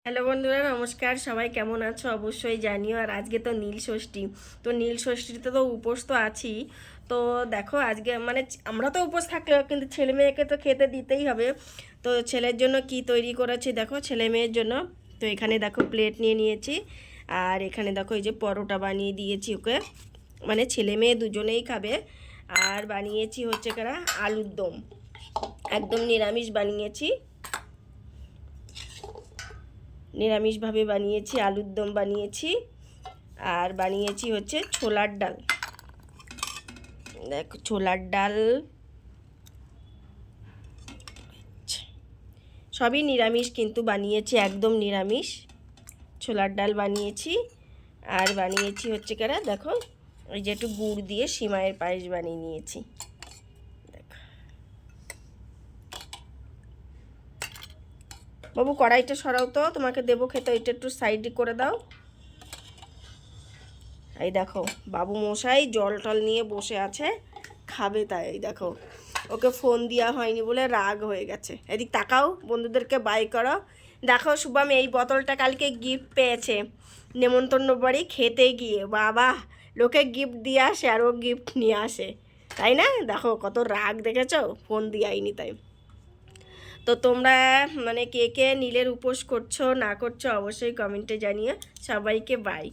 Hello বন্ধুরা, নমস্কার। সবাই কেমন আছো অবশ্যই জানিও। আর আজকে তো নীল ষষ্ঠী, তো নীল ষষ্ঠীতে তো উপোস তো আছি। তো দেখো আজকে মানে আমরা তো উপোস থাকলেও কিন্তু ছেলে মেয়েকে তো খেতে দিতেই হবে। তো ছেলের জন্য কি তৈরি করেছি দেখো, ছেলে মেয়ের জন্য। তো এখানে দেখো প্লেট নিয়ে নিয়েছি, আর এখানে দেখো এই যে পরোটা বানিয়ে দিয়েছি ওকে, মানে ছেলে মেয়ে দুজনেই খাবে। আর বানিয়েছি হচ্ছে কারা আলুর দম, একদম নিরামিষ বানিয়েছি, নিরামিষভাবে বানিয়েছি, আলুর দম বানিয়েছি। আর বানিয়েছি হচ্ছে ছোলার ডাল, দেখো ছোলার ডাল, সবই নিরামিষ কিন্তু বানিয়েছি, একদম নিরামিষ। ছোলার ডাল বানিয়েছি, আর বানিয়েছি হচ্ছে কারা দেখো ওই যে একটু গুড় দিয়ে সিমাইয়ের পায়েস বানিয়ে নিয়েছি। দেখো বাবু, কড়াইটা সরাও তো, তোমাকে দেবো খেতে, এটা একটু সাইডে করে দাও। এই দেখো বাবু মশাই জল টল নিয়ে বসে আছে, খাবে, তাই এই দেখো ওকে ফোন দেওয়া হয়নি বলে রাগ হয়ে গেছে। এদিক তাকাও, বন্ধুদেরকে বাই করো। দেখো শুভম এই বোতলটা কালকে গিফট পেয়েছে নেমন্তন্ন বাড়ি খেতে গিয়ে, বাবা লোকে গিফট দিয়ে আসে আর ও গিফট নিয়ে আসে, তাই না? দেখো কত রাগ দেখেছো, ফোন দিয়াইনি তাই। তো তোমরা মানে কে কে নীলের উপোস করছো না করছো অবশ্যই কমেন্টে জানিয়ে। সবাইকে বাই।